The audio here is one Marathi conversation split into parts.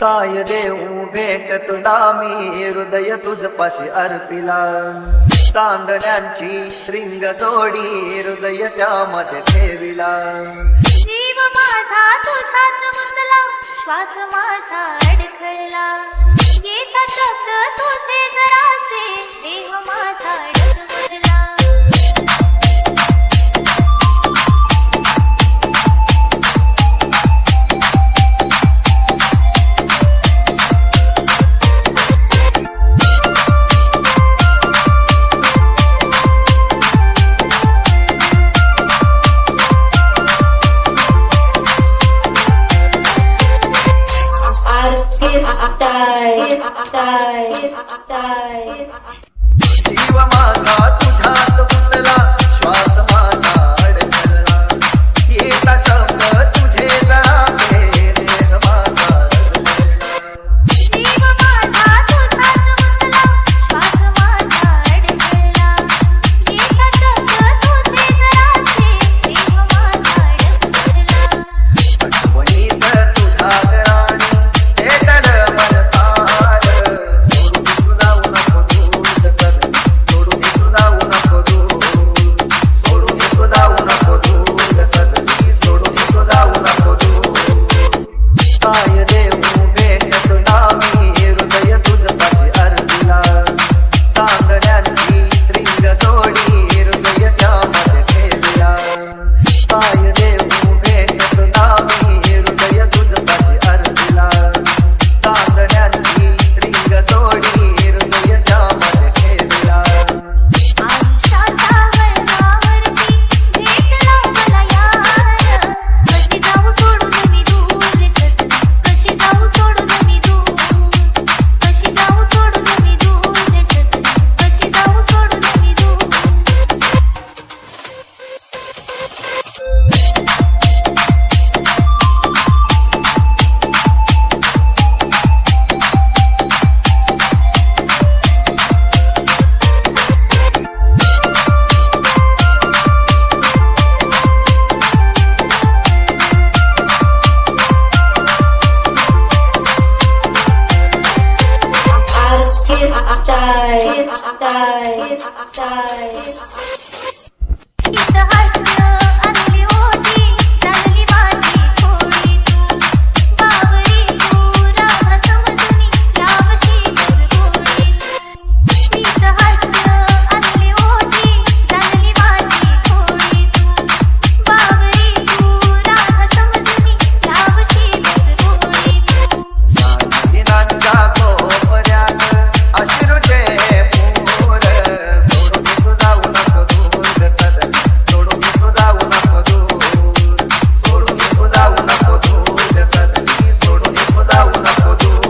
काय देऊ भेट तुला मी हृदय तुझपाशी अर्पिला चांदण्यांची रिंग जोडी हृदय त्यामध्ये ठेविला जीव माझा तुझ्यात गुंतला श्वास माझा अडखळला येता शब्द तुझे जरासे देह माझा डगमगला जीव माझा तुझ्यात गुंतला श्वास माझा अडखळला येता शब्द तुझे जरासे देह माझा जीव माझा तुझ्यात गुंतला श्वास माझा अडखळला येता शब्द तुझे जरासे देह माझा डगमगला आठवणीत तुझा राणी भेटल मन तार सोडून तू जाऊ नको दूर सोडून तू जाऊ नको दूर सदनी सोडून तू जाऊ नको दूर काय देऊ भेट तुला मी हृदय तुझपाशी अर्पिला चांदण्यांची रिंग जोडी हृदय त्यामध्ये ठेविला काय देऊ भेट तुला मी हृदय तुझपाशी अर्पिला चांदण्यांची रिंग जोडी हृदय त्यामध्ये ठेविला आयुष्याच्या वळणावरती भेटला मला यार कशी जाऊ सोडून मी दूर सजना कशी जाऊ सोडून मी दूर कशी जाऊ सोडून मी दूर सजना कशी जाऊ सोडून मी दूर इथं हास्य आणली ओटी चांगली माझी थोडी तू बावरी तू राहा समजून लावशी गोडी तू इथं हास्य आणली ओटी चांगली माझी थोडी तू बावरी तू राहा समजून लावशी गोडी तू दिनांच्या कोपऱ्यात अश्रूचे पूर सोडून तू जाऊ नको दूर सदनी सोडून तू जाऊ नको दूर सोडून तू जाऊ नको दूर सदनी सोडून तू जाऊ नको दूर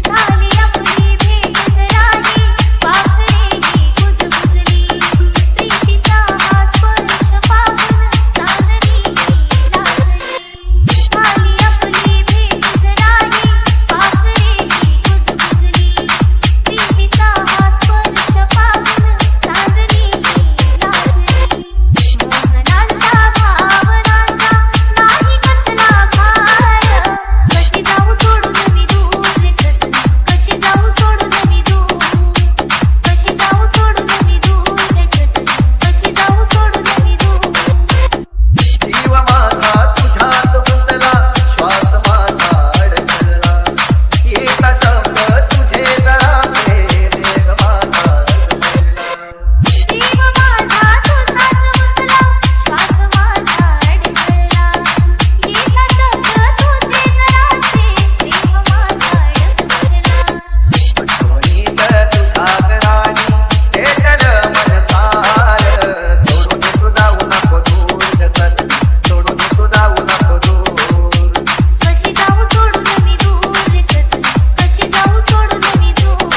झाली आपली भेट जराही पाखरेही कुजबुजली प्रीतीचा हा स्पर्श पाहून चांदणी लागली झाली आपली भेट जराही पाखरेही कुजबुजली प्रीतीचा हा स्पर्श पाहून चांदणी लागली मोहनांच्या भावनांचा नाही कसला भार कशी जाऊ सोडून मी दूर सजना कशी जाऊ सोडून मी दूर कशी जाऊ सोडून मी दूर सजना कशी जाऊ सोडून मी दूर जीव माझा तुझ्यात गुंतला श्वास माझा अडखळला येता शब्द तुझे जरासे देह माझा जीव माझा तुझ्यात गुंतला श्वास माझा अडखळला येता शब्द तुझे जरासे देह माझा डगमगला आठवणीत तुझा राणी भेटल मन तार सोडून तू जाऊ नको दूर सदनी सोडून तू जाऊ नको दूर कशी जाऊ सोडून मी दूर सजना कशी जाऊ सोडून मी दूर